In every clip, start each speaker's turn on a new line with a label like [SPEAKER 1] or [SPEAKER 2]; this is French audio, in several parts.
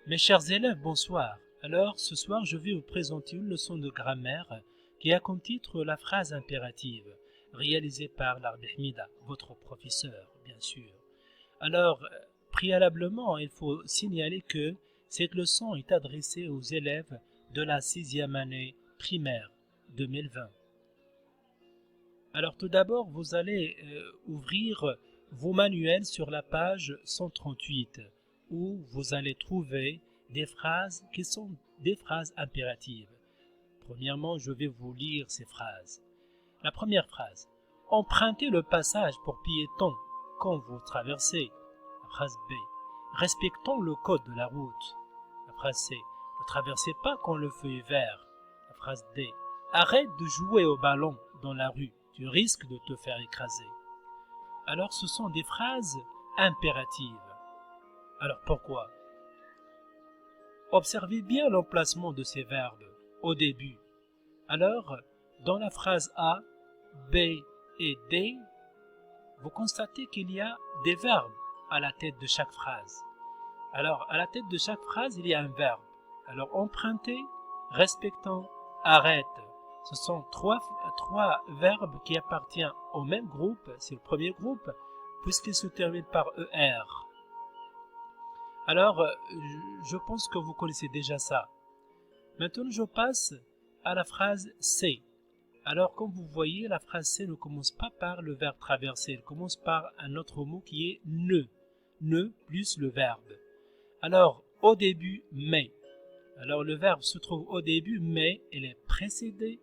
[SPEAKER 1] Mes chers élèves, bonsoir. Alors, ce soir, je vais vous présenter une leçon de grammaire qui a comme titre la phrase impérative, réalisée par l'Arbi Hamida, votre professeur, bien sûr. Alors, préalablement, il faut signaler que cette leçon est adressée aux élèves de la 6e année primaire 2020. Alors, tout d'abord, vous allez ouvrir vos manuels sur la page 138 où vous allez trouver des phrases qui sont des phrases impératives. Premièrement, je vais vous lire ces phrases. La première phrase. Empruntez le passage pour piétons quand vous traversez. La phrase B. Respectons le code de la route. La phrase C. Ne traversez pas quand le feu est vert. La phrase D. Arrête de jouer au ballon dans la rue. Tu risques de te faire écraser. Alors, ce sont des phrases impératives. Alors, pourquoi? Observez bien l'emplacement de ces verbes au début. Alors, dans la phrase A, B et D, vous constatez qu'il y a des verbes à la tête de chaque phrase. Alors, à la tête de chaque phrase, il y a un verbe. Alors, emprunter, respectant, arrête. Ce sont trois verbes qui appartiennent au même groupe, c'est le premier groupe, puisqu'ils se terminent par ER. Alors, je pense que vous connaissez déjà ça. Maintenant, je passe à la phrase C. Alors, comme vous voyez, la phrase C ne commence pas par le verbe traverser, elle commence par un autre mot qui est ne. Ne plus le verbe. Alors, au début, mais. Alors, le verbe se trouve au début, mais il est précédé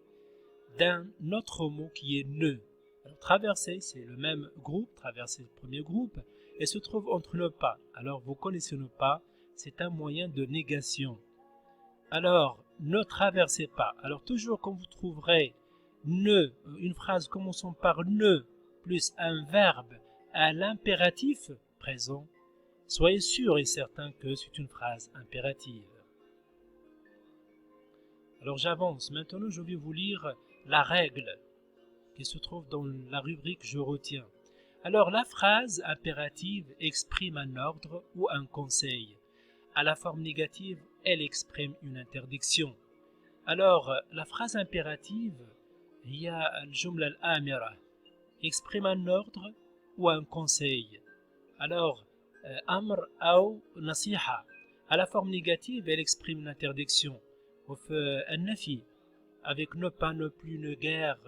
[SPEAKER 1] d'un autre mot qui est ne. Alors, traverser, c'est le même groupe, traverser le premier groupe, et se trouve entre ne pas. Alors, vous connaissez ne pas, c'est un moyen de négation. Alors, ne traversez pas. Alors, toujours quand vous trouverez ne, une phrase commençant par ne, plus un verbe à l'impératif présent, soyez sûr et certain que c'est une phrase impérative. Alors, j'avance. Maintenant, je vais vous lire la règle qui se trouve dans la rubrique Je retiens. Alors, la phrase impérative exprime un ordre ou un conseil. À la forme négative, elle exprime une interdiction. Alors, la phrase impérative, il y a al-jumla al-amira, exprime un ordre ou un conseil. Alors, amr ou nasiha, à la forme négative, elle exprime une interdiction. Al-nafi, avec ne pas, ne plus, ne guère,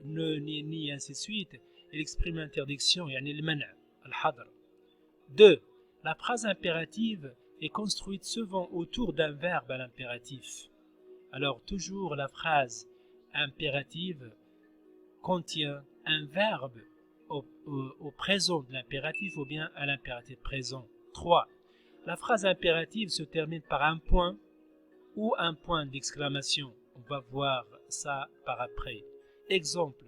[SPEAKER 1] ne, ni, ainsi de suite, elle exprime l'interdiction, yani al-mana', al-hadr. 2. La phrase impérative est construite souvent autour d'un verbe à l'impératif. Alors, toujours la phrase impérative contient un verbe au présent de l'impératif ou bien à l'impératif présent. 3. La phrase impérative se termine par un point ou un point d'exclamation. On va voir ça par après. Exemple,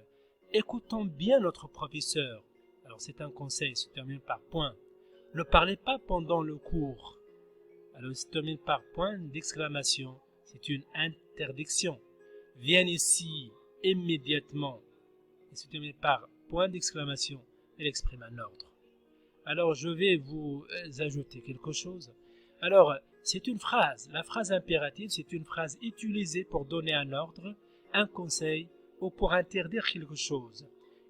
[SPEAKER 1] écoutons bien notre professeur. Alors, c'est un conseil, se termine par point. Ne parlez pas pendant le cours. Alors, il se termine par point d'exclamation. C'est une interdiction. Viens ici immédiatement. Il se termine par point d'exclamation. Elle exprime un ordre. Alors, je vais vous ajouter quelque chose. Alors, c'est une phrase. La phrase impérative, c'est une phrase utilisée pour donner un ordre, un conseil ou pour interdire quelque chose.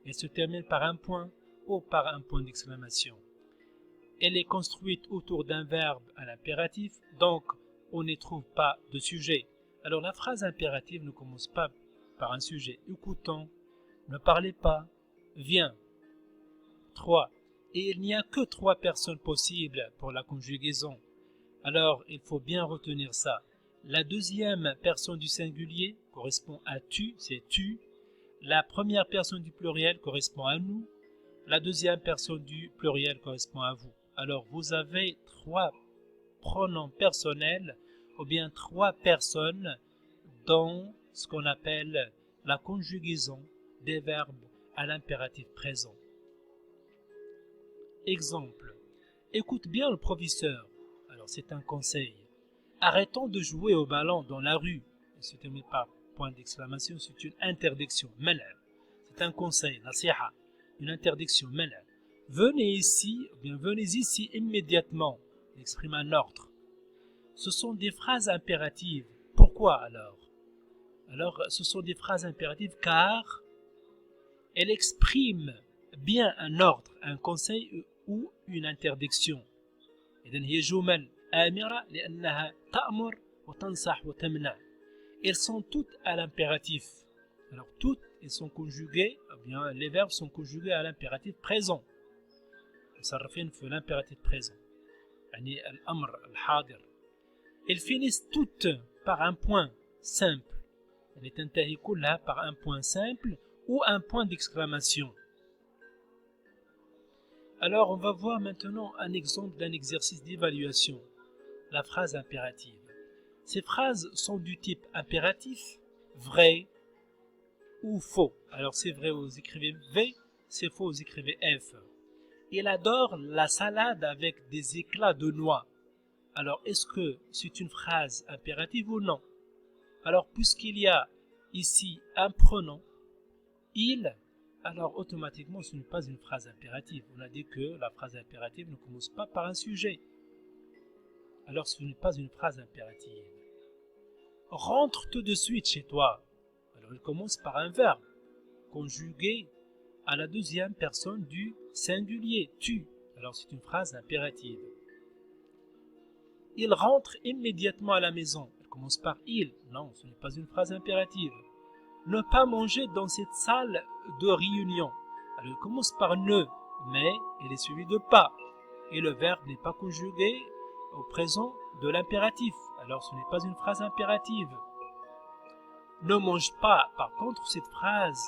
[SPEAKER 1] Elle se termine par un point ou par un point d'exclamation. Elle est construite autour d'un verbe à l'impératif, donc on n'y trouve pas de sujet. Alors la phrase impérative ne commence pas par un sujet. Écoutons, ne parlez pas, viens. 3. Et il n'y a que 3 personnes possibles pour la conjugaison. Alors il faut bien retenir ça. La deuxième personne du singulier correspond à tu, c'est tu. La première personne du pluriel correspond à nous. La deuxième personne du pluriel correspond à vous. Alors, vous avez 3 pronoms personnels ou bien 3 personnes dans ce qu'on appelle la conjugaison des verbes à l'impératif présent. Exemple, écoute bien le professeur. Alors, c'est un conseil. Arrêtons de jouer au ballon dans la rue. Se termine par point d'exclamation, c'est une interdiction. Mana'. C'est un conseil, nasiha, une interdiction. Mana'. Venez ici, ou bien venez ici immédiatement. Il exprime un ordre. ce sont des phrases impératives. Pourquoi alors? Alors, ce sont des phrases impératives car elles expriment bien un ordre, un conseil ou une interdiction. إذن هي جمل آمرة لأنها تأمر وتنصح وتمنع. Elles sont toutes à l'impératif. Alors toutes, elles sont conjuguées, eh bien, les verbes sont conjugués à l'impératif présent. مصرفين في l'impératif présent. يعني الأمر الحاضر. Elles finissent toutes par un point simple. يعني تنتهي كلها par un point simple ou un point d'exclamation. Alors, on va voir maintenant un exemple d'un exercice d'évaluation, la phrase impérative. Ces phrases sont du type impératif, vrai ou faux. Alors, c'est vrai, vous écrivez V, c'est faux, vous écrivez F. Il adore la salade avec des éclats de noix. Alors, est-ce que c'est une phrase impérative ou non? Alors, puisqu'il y a ici un pronom, il, alors automatiquement ce n'est pas une phrase impérative. On a dit que la phrase impérative ne commence pas par un sujet. Alors ce n'est pas une phrase impérative. Rentre tout de suite chez toi. Alors il commence par un verbe conjugué à la deuxième personne du singulier, tu. Alors c'est une phrase impérative. Il rentre immédiatement à la maison. Elle commence par il. Non, ce n'est pas une phrase impérative. Ne pas manger dans cette salle de réunion. Alors, elle commence par ne, mais elle est suivie de pas. Et le verbe n'est pas conjugué au présent de l'impératif. Alors, ce n'est pas une phrase impérative. Ne mange pas. Par contre, cette phrase,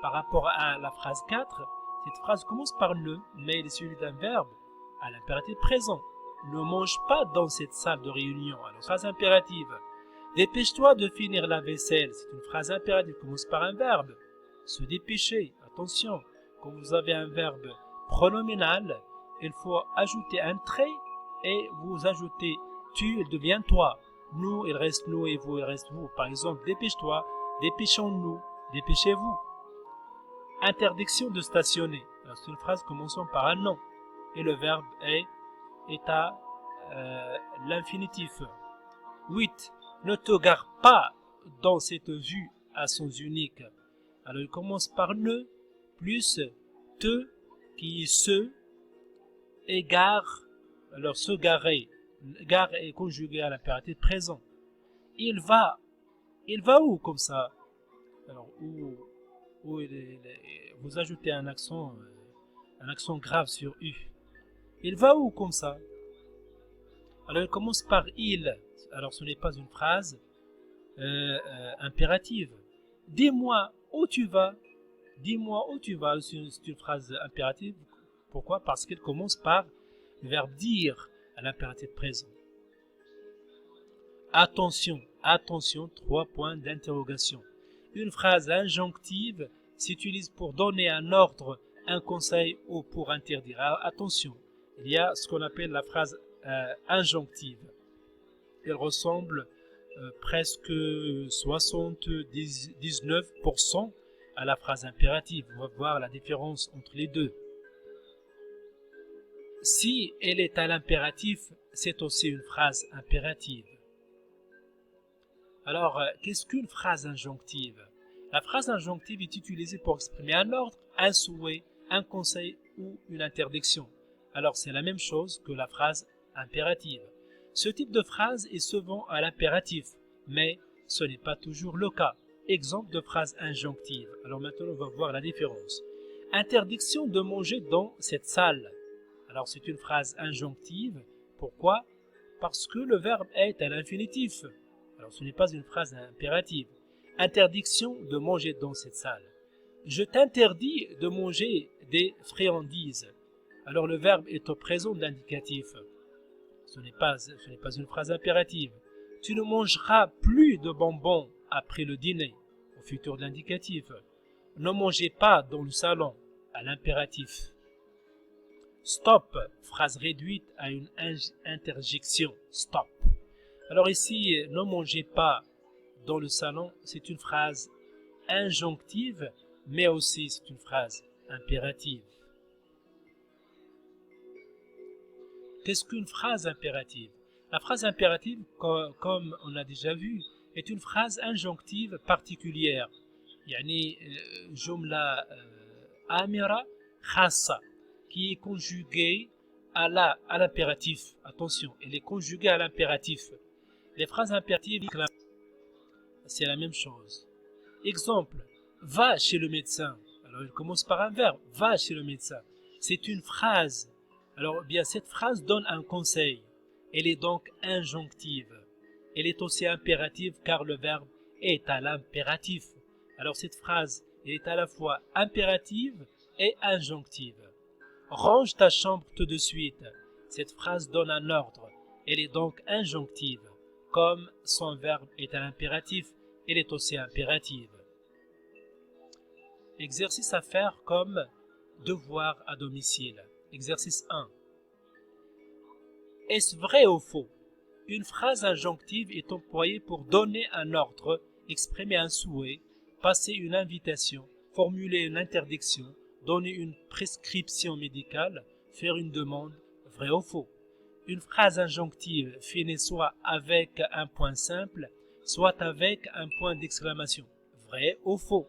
[SPEAKER 1] par rapport à la phrase 4, cette phrase commence par ne, mais elle est suivie d'un verbe à l'impératif présent. Ne mange pas dans cette salle de réunion. Alors, phrase impérative. Dépêche-toi de finir la vaisselle. C'est une phrase impérative qui commence par un verbe. Se dépêcher. Attention, quand vous avez un verbe pronominal, il faut ajouter un trait et vous ajoutez tu, il devient toi. Nous, il reste nous et vous, il reste vous. Par exemple, dépêche-toi, dépêchons-nous, dépêchez-vous. Interdiction de stationner. C'est une phrase commençant par un nom et le verbe est à l'infinitif. 8. Ne te gare pas dans cette vue à sens unique. Alors il commence par ne plus te qui se égare. Alors se garer. Gare est conjugué à l'impératif présent. Il va où comme ça? Alors où vous ajoutez un accent grave sur U. Il va où comme ça? Alors il commence par il. Alors ce n'est pas une phrase impérative. Dis-moi où tu vas. Dis-moi où tu vas. C'est une phrase impérative. Pourquoi? Parce qu'elle commence par le verbe dire à l'impératif présent. Attention, attention, 3 points d'interrogation. Une phrase injonctive s'utilise pour donner un ordre, un conseil ou pour interdire. Alors, attention, il y a ce qu'on appelle la phrase injonctive. Elle ressemble presque 79% à la phrase impérative. On va voir la différence entre les deux. Si elle est à l'impératif, c'est aussi une phrase impérative. Alors, qu'est-ce qu'une phrase injonctive? La phrase injonctive est utilisée pour exprimer un ordre, un souhait, un conseil ou une interdiction. Alors, c'est la même chose que la phrase impérative. Ce type de phrase est souvent à l'impératif, mais ce n'est pas toujours le cas. Exemple de phrase injonctive. Alors maintenant, on va voir la différence. Interdiction de manger dans cette salle. Alors, c'est une phrase injonctive. Pourquoi? Parce que le verbe est à l'infinitif. Alors, ce n'est pas une phrase impérative. Interdiction de manger dans cette salle. Je t'interdis de manger des friandises. Alors, le verbe est au présent de l'indicatif. Ce n'est pas une phrase impérative. Tu ne mangeras plus de bonbons après le dîner, au futur de l'indicatif. Ne mangez pas dans le salon, à l'impératif. Stop, phrase réduite à une interjection. Stop. Alors ici, ne mangez pas dans le salon, c'est une phrase injonctive, mais aussi c'est une phrase impérative. Qu'est-ce qu'une phrase impérative? La phrase impérative, comme on l'a déjà vu, est une phrase injonctive particulière. يعني جملة آمرة خاصة qui est conjuguée à l'impératif. Attention, elle est conjuguée à l'impératif. Les phrases impératives, c'est la même chose. Exemple, va chez le médecin. Alors, il commence par un verbe, va chez le médecin. C'est une phrase. Alors, bien, cette phrase donne un conseil. Elle est donc injonctive. Elle est aussi impérative car le verbe est à l'impératif. Alors, cette phrase est à la fois impérative et injonctive. Range ta chambre tout de suite. Cette phrase donne un ordre. Elle est donc injonctive. Comme son verbe est à l'impératif, elle est aussi impérative. Exercice à faire comme devoir à domicile. Exercice 1. Est-ce vrai ou faux? Une phrase injonctive est employée pour donner un ordre, exprimer un souhait, passer une invitation, formuler une interdiction, donner une prescription médicale, faire une demande, vrai ou faux. Une phrase injonctive finit soit avec un point simple, soit avec un point d'exclamation, vrai ou faux.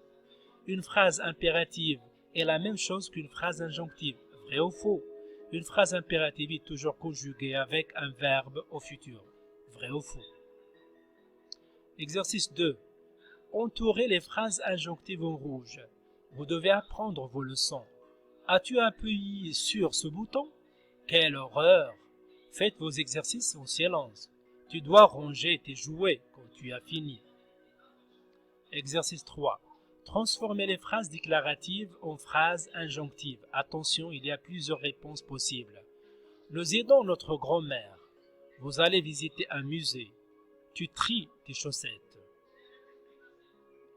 [SPEAKER 1] Une phrase impérative est la même chose qu'une phrase injonctive, vrai ou faux. Une phrase impérative est toujours conjuguée avec un verbe au futur, vrai ou faux. Exercice 2. Entourez les phrases injonctives en rouge. Vous devez apprendre vos leçons. As-tu appuyé sur ce bouton? Quelle horreur! Faites vos exercices en silence. Tu dois ranger tes jouets quand tu as fini. Exercice 3. Transformez les phrases déclaratives en phrases injonctives. Attention, il y a plusieurs réponses possibles. Nous aidons notre grand-mère. Vous allez visiter un musée. Tu tries tes chaussettes.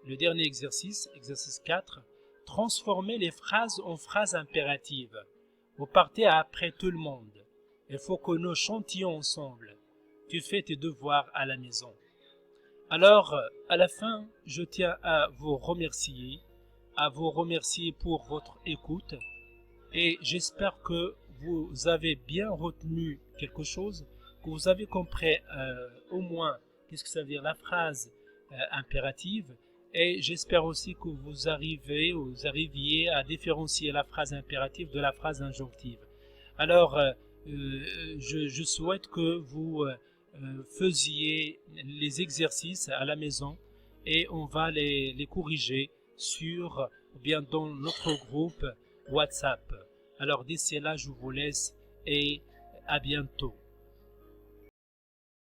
[SPEAKER 1] Le dernier exercice, exercice 4. Transformez les phrases en phrases impératives. Vous partez après tout le monde. Il faut que nous chantions ensemble. Tu fais tes devoirs à la maison. Alors, à la fin, je tiens à vous remercier pour votre écoute et j'espère que vous avez bien retenu quelque chose, que vous avez compris au moins qu'est-ce que ça veut dire la phrase impérative et j'espère aussi que vous arriviez à différencier la phrase impérative de la phrase injonctive. Alors, je souhaite que vous faisiez les exercices à la maison et on va les corriger bien dans notre groupe WhatsApp. Alors d'ici là, je vous laisse et à bientôt.